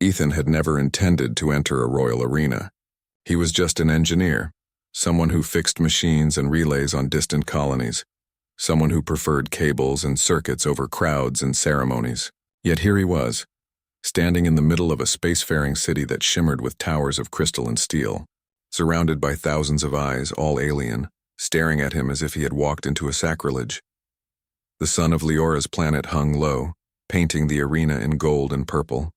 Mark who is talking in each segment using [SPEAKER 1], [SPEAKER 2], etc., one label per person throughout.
[SPEAKER 1] Ethan had never intended to enter a royal arena. He was just an engineer, someone who fixed machines and relays on distant colonies, someone who preferred cables and circuits over crowds and ceremonies. Yet here he was, standing in the middle of a spacefaring city that shimmered with towers of crystal and steel, surrounded by thousands of eyes, all alien, staring at him as if he had walked into a sacrilege. The sun of Leora's planet hung low, painting the arena in gold and purple.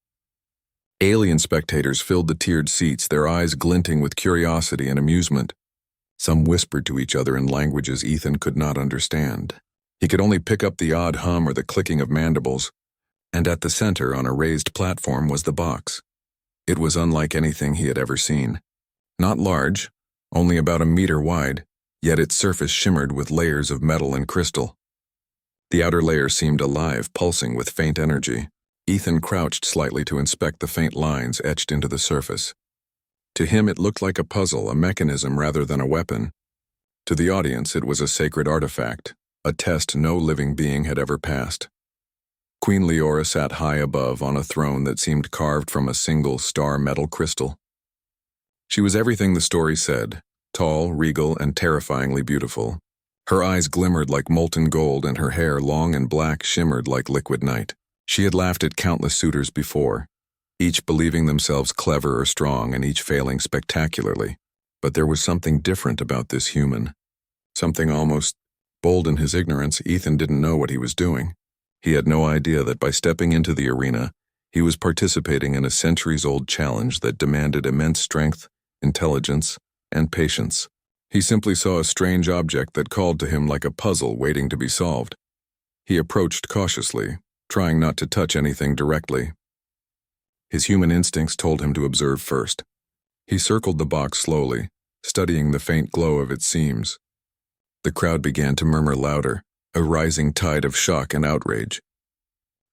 [SPEAKER 1] Alien spectators filled the tiered seats, their eyes glinting with curiosity and amusement. Some whispered to each other in languages Ethan could not understand. He could only pick up the odd hum or the clicking of mandibles, and at the center, on a raised platform, was the box. It was unlike anything he had ever seen. Not large, only about a meter wide, yet its surface shimmered with layers of metal and crystal. The outer layer seemed alive, pulsing with faint energy. Ethan crouched slightly to inspect the faint lines etched into the surface. To him it looked like a puzzle, a mechanism rather than a weapon. To the audience it was a sacred artifact, a test no living being had ever passed. Queen Leora sat high above on a throne that seemed carved from a single star metal crystal. She was everything the story said, tall, regal, and terrifyingly beautiful. Her eyes glimmered like molten gold and her hair, long and black, shimmered like liquid night. She had laughed at countless suitors before, each believing themselves clever or strong and each failing spectacularly. But there was something different about this human. Something almost bold in his ignorance. Ethan didn't know what he was doing. He had no idea that by stepping into the arena, he was participating in a centuries-old challenge that demanded immense strength, intelligence, and patience. He simply saw a strange object that called to him like a puzzle waiting to be solved. He approached cautiously, trying not to touch anything directly. His human instincts told him to observe first. He circled the box slowly, studying the faint glow of its seams. The crowd began to murmur louder, a rising tide of shock and outrage.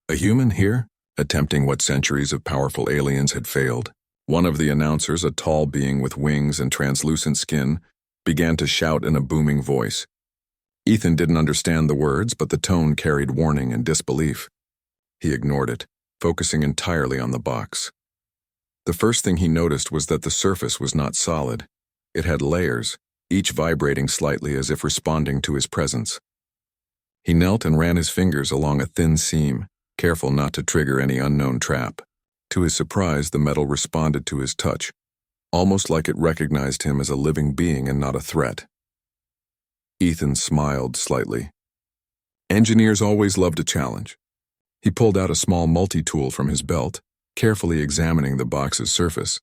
[SPEAKER 1] A human here? Attempting what centuries of powerful aliens had failed. One of the announcers, a tall being with wings and translucent skin, began to shout in a booming voice. Ethan didn't understand the words, but the tone carried warning and disbelief. He ignored it, focusing entirely on the box. The first thing he noticed was that the surface was not solid. It had layers, each vibrating slightly as if responding to his presence. He knelt and ran his fingers along a thin seam, careful not to trigger any unknown trap. To his surprise, the metal responded to his touch, almost like it recognized him as a living being and not a threat. Ethan smiled slightly. Engineers always loved a challenge. He pulled out a small multi-tool from his belt, carefully examining the box's surface.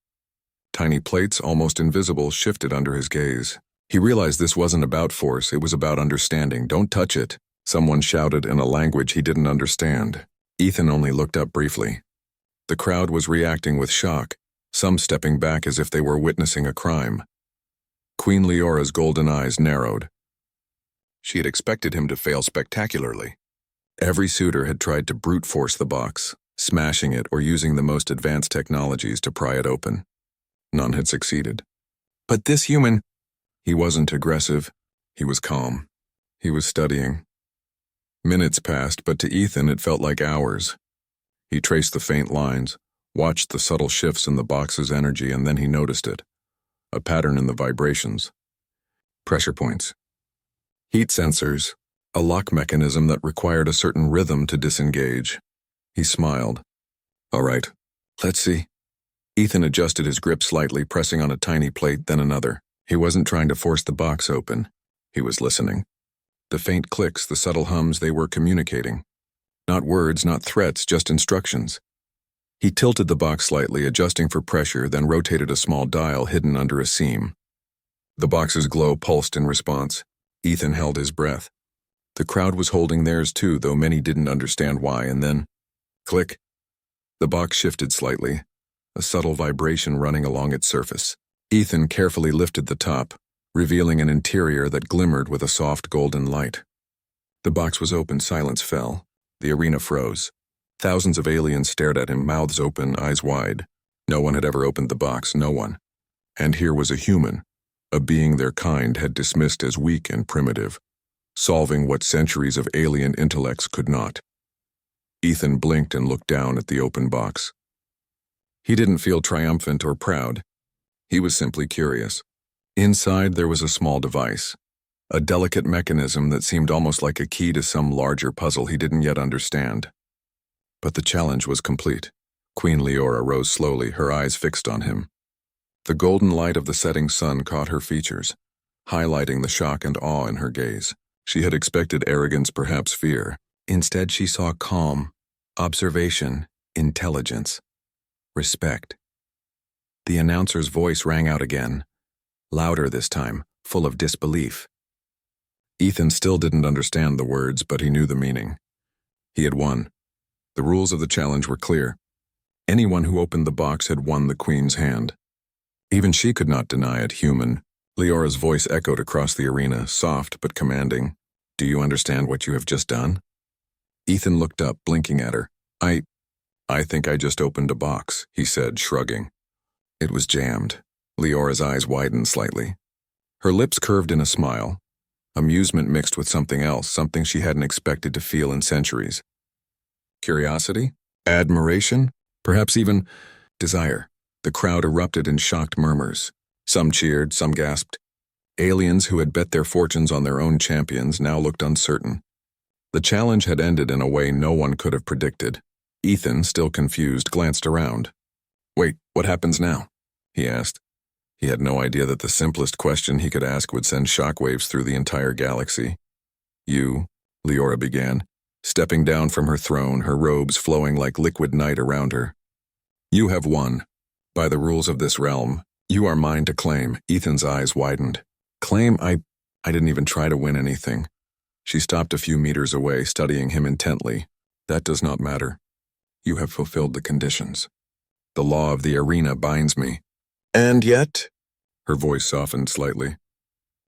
[SPEAKER 1] Tiny plates, almost invisible, shifted under his gaze. He realized this wasn't about force, it was about understanding. "Don't touch it," someone shouted in a language he didn't understand. Ethan only looked up briefly. The crowd was reacting with shock, some stepping back as if they were witnessing a crime. Queen Leora's golden eyes narrowed. She had expected him to fail spectacularly. Every suitor had tried to brute force the box, smashing it or using the most advanced technologies to pry it open. None had succeeded. But this human, he wasn't aggressive. He was calm. He was studying. Minutes passed, but to Ethan it felt like hours. He traced the faint lines, watched the subtle shifts in the box's energy, and then he noticed it. A pattern in the vibrations. Pressure points. Heat sensors. A lock mechanism that required a certain rhythm to disengage. He smiled. "All right, let's see." Ethan adjusted his grip slightly, pressing on a tiny plate, then another. He wasn't trying to force the box open. He was listening. The faint clicks, the subtle hums, they were communicating. Not words, not threats, just instructions. He tilted the box slightly, adjusting for pressure, then rotated a small dial hidden under a seam. The box's glow pulsed in response. Ethan held his breath. The crowd was holding theirs too, though many didn't understand why, and then, click. The box shifted slightly, a subtle vibration running along its surface. Ethan carefully lifted the top, revealing an interior that glimmered with a soft golden light. The box was open, silence fell. The arena froze. Thousands of aliens stared at him, mouths open, eyes wide. No one had ever opened the box, no one. And here was a human, a being their kind had dismissed as weak and primitive, solving what centuries of alien intellects could not. Ethan blinked and looked down at the open box. He didn't feel triumphant or proud. He was simply curious. Inside there was a small device, a delicate mechanism that seemed almost like a key to some larger puzzle he didn't yet understand. But the challenge was complete. Queen Leora rose slowly, her eyes fixed on him. The golden light of the setting sun caught her features, highlighting the shock and awe in her gaze. She had expected arrogance, perhaps fear. Instead, she saw calm, observation, intelligence, respect. The announcer's voice rang out again, louder this time, full of disbelief. Ethan still didn't understand the words, but he knew the meaning. He had won. The rules of the challenge were clear. Anyone who opened the box had won the Queen's hand. Even she could not deny it, human. Leora's voice echoed across the arena, soft but commanding. Do you understand what you have just done? Ethan looked up, blinking at her. I think I just opened a box, he said, shrugging. It was jammed. Leora's eyes widened slightly. Her lips curved in a smile. Amusement mixed with something else, something she hadn't expected to feel in centuries. Curiosity? Admiration? Perhaps even desire. The crowd erupted in shocked murmurs. Some cheered, some gasped. Aliens who had bet their fortunes on their own champions now looked uncertain. The challenge had ended in a way no one could have predicted. Ethan, still confused, glanced around. Wait, what happens now? He asked. He had no idea that the simplest question he could ask would send shockwaves through the entire galaxy. You, Leora began, stepping down from her throne, her robes flowing like liquid night around her. You have won. By the rules of this realm, you are mine to claim. Ethan's eyes widened. Claim? I didn't even try to win anything. She stopped a few meters away, studying him intently. That does not matter. You have fulfilled the conditions. The law of the arena binds me. And yet, her voice softened slightly.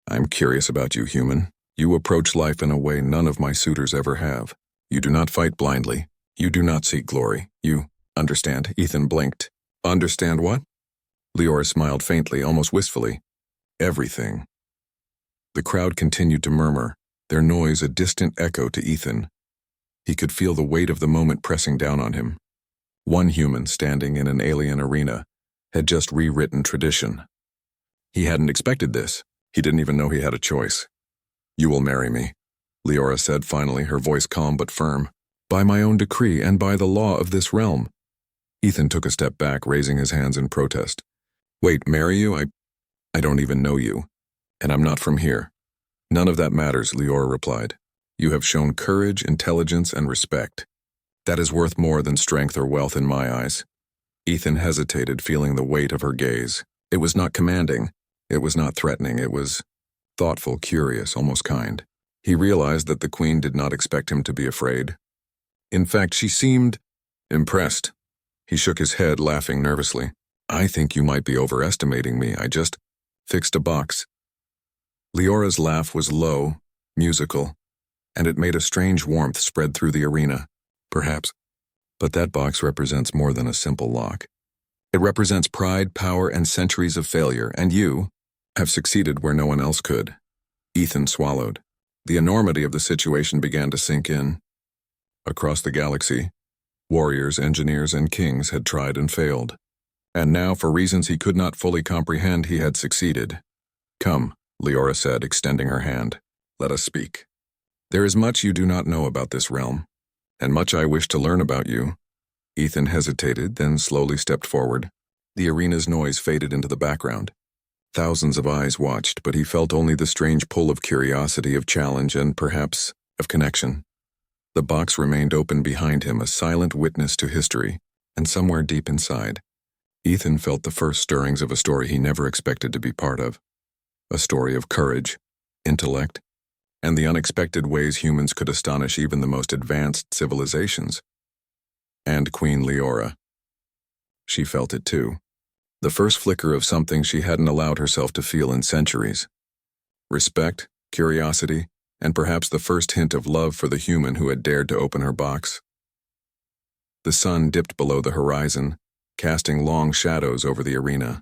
[SPEAKER 1] I'm curious about you, human. You approach life in a way none of my suitors ever have. You do not fight blindly. You do not seek glory. You understand. Ethan blinked. Understand what? Leora smiled faintly, almost wistfully. Everything. The crowd continued to murmur, their noise a distant echo to Ethan. He could feel the weight of the moment pressing down on him. One human standing in an alien arena had just rewritten tradition. He hadn't expected this. He didn't even know he had a choice. You will marry me, Leora said finally, her voice calm but firm. By my own decree and by the law of this realm. Ethan took a step back, raising his hands in protest. Wait, marry you? I don't even know you. And I'm not from here. None of that matters, Leora replied. You have shown courage, intelligence, and respect. That is worth more than strength or wealth in my eyes. Ethan hesitated, feeling the weight of her gaze. It was not commanding. It was not threatening. It was thoughtful, curious, almost kind. He realized that the Queen did not expect him to be afraid. In fact, she seemed impressed. He shook his head, laughing nervously. I think you might be overestimating me. I just fixed a box. Leora's laugh was low, musical, and it made a strange warmth spread through the arena. Perhaps. But that box represents more than a simple lock. It represents pride, power, and centuries of failure, and you have succeeded where no one else could. Ethan swallowed. The enormity of the situation began to sink in. Across the galaxy, warriors, engineers, and kings had tried and failed. And now, for reasons he could not fully comprehend, he had succeeded. Come, Leora said, extending her hand. Let us speak. There is much you do not know about this realm, and much I wish to learn about you. Ethan hesitated, then slowly stepped forward. The arena's noise faded into the background. Thousands of eyes watched, but he felt only the strange pull of curiosity, of challenge, and perhaps of connection. The box remained open behind him, a silent witness to history, and somewhere deep inside, Ethan felt the first stirrings of a story he never expected to be part of. A story of courage, intellect, and the unexpected ways humans could astonish even the most advanced civilizations. And Queen Leora. She felt it too. The first flicker of something she hadn't allowed herself to feel in centuries. Respect, curiosity, and perhaps the first hint of love for the human who had dared to open her box. The sun dipped below the horizon, casting long shadows over the arena.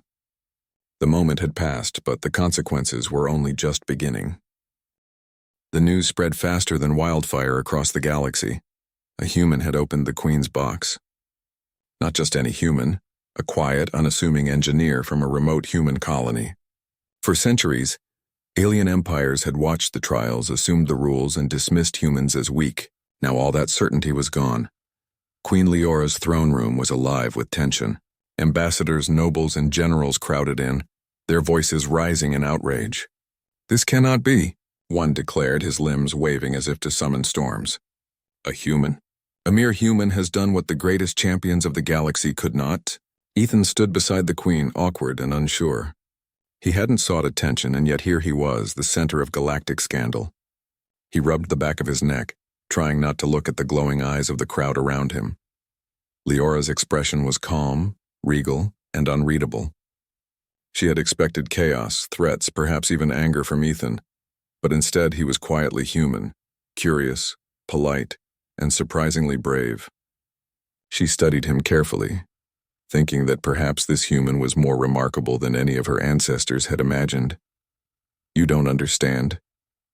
[SPEAKER 1] The moment had passed, but the consequences were only just beginning. The news spread faster than wildfire across the galaxy. A human had opened the Queen's box. Not just any human, a quiet, unassuming engineer from a remote human colony. For centuries, alien empires had watched the trials, assumed the rules, and dismissed humans as weak. Now all that certainty was gone. Queen Leora's throne room was alive with tension. Ambassadors, nobles, and generals crowded in, their voices rising in outrage. "This cannot be," one declared, his limbs waving as if to summon storms. "A human? A mere human has done what the greatest champions of the galaxy could not?" Ethan stood beside the queen, awkward and unsure. He hadn't sought attention, and yet here he was, the center of galactic scandal. He rubbed the back of his neck, trying not to look at the glowing eyes of the crowd around him. Leora's expression was calm, regal, and unreadable. She had expected chaos, threats, perhaps even anger from Ethan, but instead he was quietly human, curious, polite, and surprisingly brave. She studied him carefully, thinking that perhaps this human was more remarkable than any of her ancestors had imagined. "You don't understand,"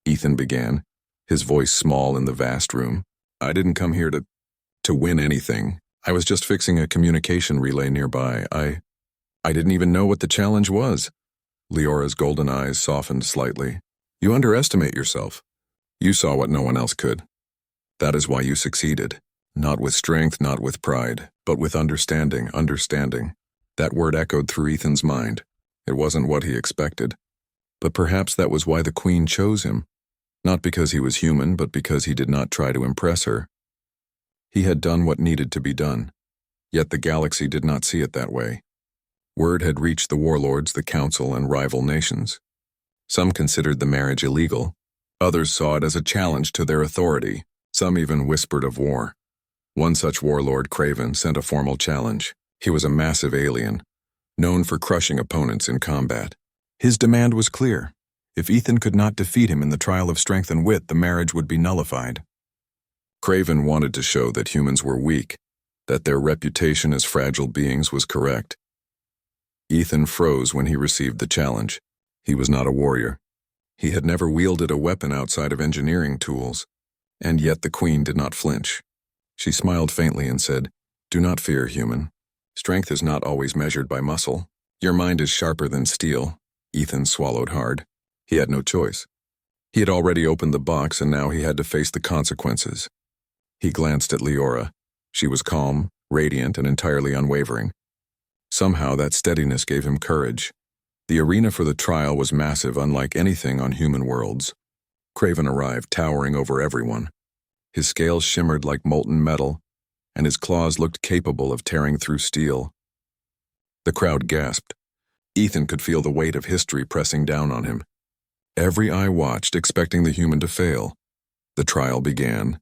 [SPEAKER 1] Ethan began, his voice small in the vast room. "I didn't come here to win anything. I was just fixing a communication relay nearby. I didn't even know what the challenge was." Leora's golden eyes softened slightly. "You underestimate yourself. You saw what no one else could. That is why you succeeded. Not with strength, not with pride, but with understanding. That word echoed through Ethan's mind. It wasn't what he expected. But perhaps that was why the queen chose him. Not because he was human, but because he did not try to impress her. He had done what needed to be done. Yet the galaxy did not see it that way. Word had reached the warlords, the council, and rival nations. Some considered the marriage illegal. Others saw it as a challenge to their authority. Some even whispered of war. One such warlord, Craven, sent a formal challenge. He was a massive alien, known for crushing opponents in combat. His demand was clear. If Ethan could not defeat him in the trial of strength and wit, the marriage would be nullified. Craven wanted to show that humans were weak, that their reputation as fragile beings was correct. Ethan froze when he received the challenge. He was not a warrior. He had never wielded a weapon outside of engineering tools. And yet the queen did not flinch. She smiled faintly and said, "Do not fear, human. Strength is not always measured by muscle. Your mind is sharper than steel." Ethan swallowed hard. He had no choice. He had already opened the box, and now he had to face the consequences. He glanced at Leora. She was calm, radiant, and entirely unwavering. Somehow that steadiness gave him courage. The arena for the trial was massive, unlike anything on human worlds. Craven arrived, towering over everyone. His scales shimmered like molten metal, and his claws looked capable of tearing through steel. The crowd gasped. Ethan could feel the weight of history pressing down on him. Every eye watched, expecting the human to fail. The trial began.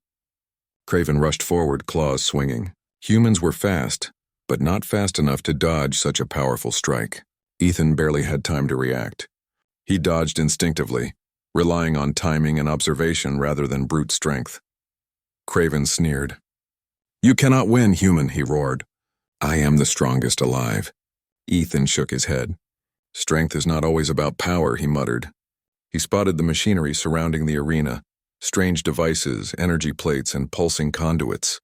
[SPEAKER 1] Craven rushed forward, claws swinging. Humans were fast, but not fast enough to dodge such a powerful strike. Ethan barely had time to react. He dodged instinctively, relying on timing and observation rather than brute strength. Craven sneered. "You cannot win, human," he roared. "I am the strongest alive." Ethan shook his head. "Strength is not always about power," he muttered. He spotted the machinery surrounding the arena, strange devices, energy plates, and pulsing conduits.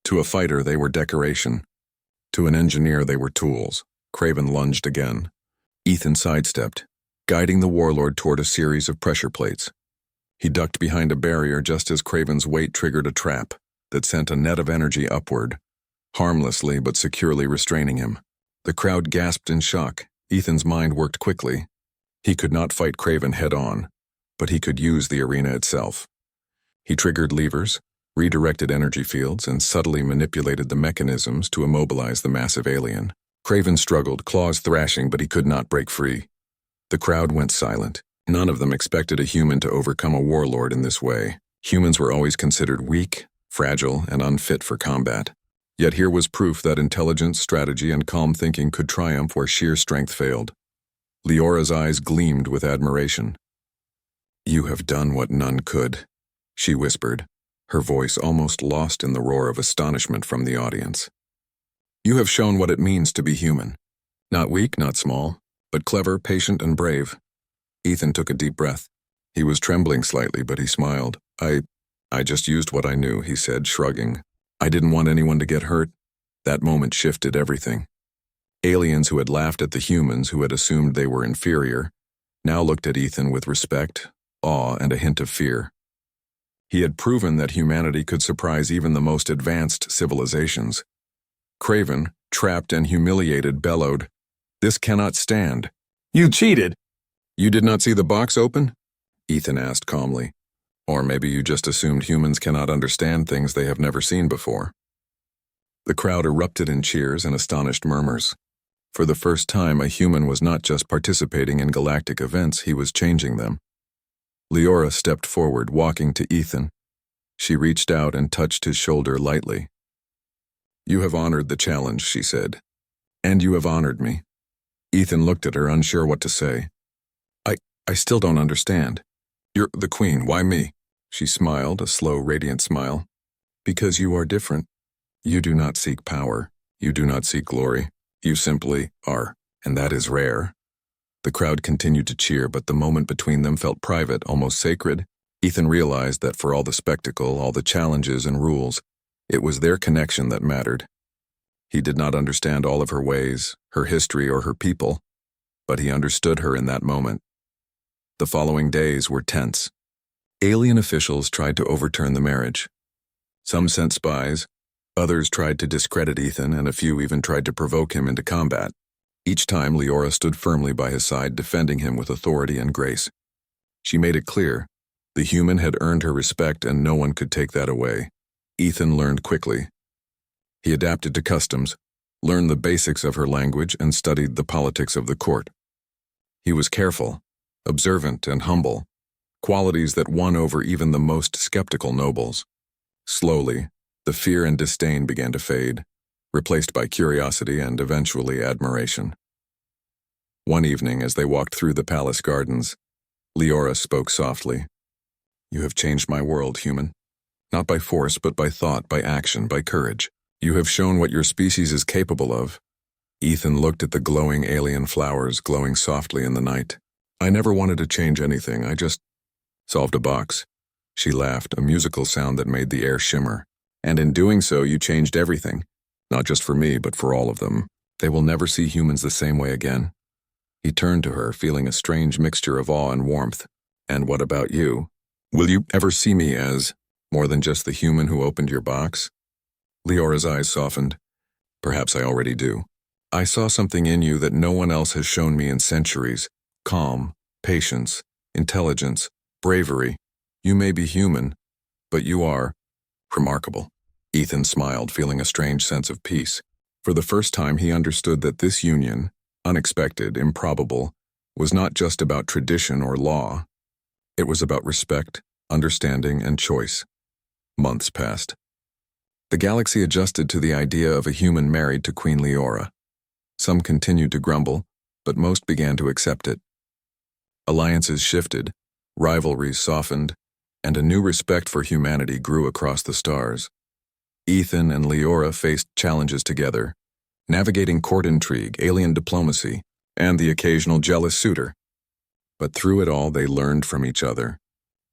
[SPEAKER 1] To a fighter, they were decoration. To an engineer, they were tools. Craven lunged again. Ethan sidestepped, guiding the warlord toward a series of pressure plates. He ducked behind a barrier just as Craven's weight triggered a trap that sent a net of energy upward, harmlessly but securely restraining him. The crowd gasped in shock. Ethan's mind worked quickly. He could not fight Craven head-on, but he could use the arena itself. He triggered levers, redirected energy fields, and subtly manipulated the mechanisms to immobilize the massive alien. Craven struggled, claws thrashing, but he could not break free. The crowd went silent. None of them expected a human to overcome a warlord in this way. Humans were always considered weak, fragile, and unfit for combat. Yet here was proof that intelligence, strategy, and calm thinking could triumph where sheer strength failed. Leora's eyes gleamed with admiration. "You have done what none could," she whispered, her voice almost lost in the roar of astonishment from the audience. "You have shown what it means to be human. Not weak, not small, but clever, patient, and brave." Ethan took a deep breath. He was trembling slightly, but he smiled. I just used what I knew," he said, shrugging. "I didn't want anyone to get hurt." That moment shifted everything. Aliens who had laughed at the humans who had assumed they were inferior now looked at Ethan with respect, awe, and a hint of fear. He had proven that humanity could surprise even the most advanced civilizations. Craven, trapped and humiliated, bellowed, "This cannot stand."
[SPEAKER 2] You cheated!
[SPEAKER 1] "You did not see the box open?" Ethan asked calmly. "Or maybe you just assumed humans cannot understand things they have never seen before." The crowd erupted in cheers and astonished murmurs. For the first time, a human was not just participating in galactic events, he was changing them. Leora stepped forward, walking to Ethan. She reached out and touched his shoulder lightly. "You have honored the challenge," she said. "And you have honored me." Ethan looked at her, unsure what to say. I still don't understand. You're the queen, why me?" She smiled, a slow, radiant smile. "Because you are different. You do not seek power. You do not seek glory. You simply are, and that is rare." The crowd continued to cheer, but the moment between them felt private, almost sacred. Ethan realized that for all the spectacle, all the challenges and rules, it was their connection that mattered. He did not understand all of her ways, her history, or her people, but he understood her in that moment. The following days were tense. Alien officials tried to overturn the marriage. Some sent spies, others tried to discredit Ethan, and a few even tried to provoke him into combat. Each time, Leora stood firmly by his side, defending him with authority and grace. She made it clear, the human had earned her respect and no one could take that away. Ethan learned quickly. He adapted to customs, learned the basics of her language, and studied the politics of the court. He was careful, observant, and humble, qualities that won over even the most skeptical nobles. Slowly, the fear and disdain began to fade, replaced by curiosity and eventually admiration. One evening, as they walked through the palace gardens, Leora spoke softly. "You have changed my world, human. Not by force, but by thought, by action, by courage. You have shown what your species is capable of." Ethan looked at the glowing alien flowers glowing softly in the night. "I never wanted to change anything, I just solved a box." She laughed, a musical sound that made the air shimmer. "And in doing so, you changed everything. Not just for me, but for all of them. They will never see humans the same way again." He turned to her, feeling a strange mixture of awe and warmth. "And what about you? Will you ever see me as more than just the human who opened your box?" Leora's eyes softened. "Perhaps I already do. I saw something in you that no one else has shown me in centuries. Calm, patience, intelligence, bravery. You may be human, but you are remarkable." Ethan smiled, feeling a strange sense of peace. For the first time, he understood that this union, unexpected, improbable, was not just about tradition or law. It was about respect, understanding, and choice. Months passed. The galaxy adjusted to the idea of a human married to Queen Leora. Some continued to grumble, but most began to accept it. Alliances shifted, rivalries softened, and a new respect for humanity grew across the stars. Ethan and Leora faced challenges together, navigating court intrigue, alien diplomacy, and the occasional jealous suitor. But through it all, they learned from each other,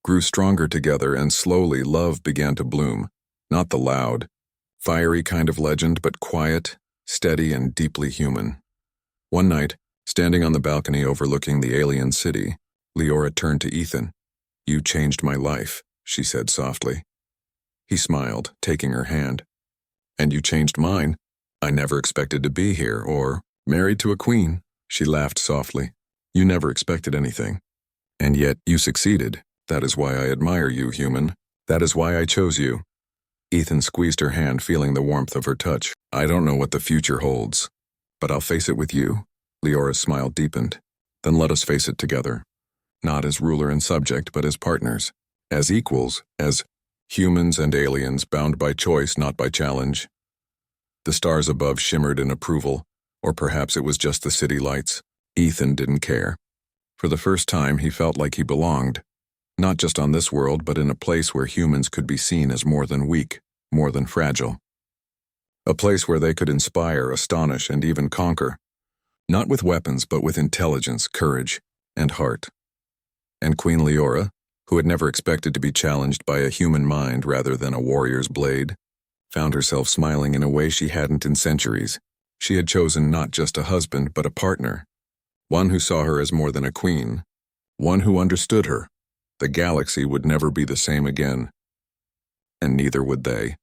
[SPEAKER 1] grew stronger together, and slowly love began to bloom. Not the loud, fiery kind of legend, but quiet, steady, and deeply human. One night, standing on the balcony overlooking the alien city, Leora turned to Ethan. "You changed my life," she said softly. He smiled, taking her hand. "And you changed mine. I never expected to be here, or married to a queen." She laughed softly. "You never expected anything. And yet you succeeded. That is why I admire you, human. That is why I chose you." Ethan squeezed her hand, feeling the warmth of her touch. "I don't know what the future holds, but I'll face it with you." Leora's smile deepened. "Then let us face it together. Not as ruler and subject, but as partners, as equals, as humans and aliens bound by choice, not by challenge." The stars above shimmered in approval, or perhaps it was just the city lights. Ethan didn't care. For the first time, he felt like he belonged, not just on this world, but in a place where humans could be seen as more than weak, more than fragile. A place where they could inspire, astonish, and even conquer. Not with weapons, but with intelligence, courage, and heart. And Queen Leora, who had never expected to be challenged by a human mind rather than a warrior's blade, found herself smiling in a way she hadn't in centuries. She had chosen not just a husband, but a partner. One who saw her as more than a queen. One who understood her. The galaxy would never be the same again. And neither would they.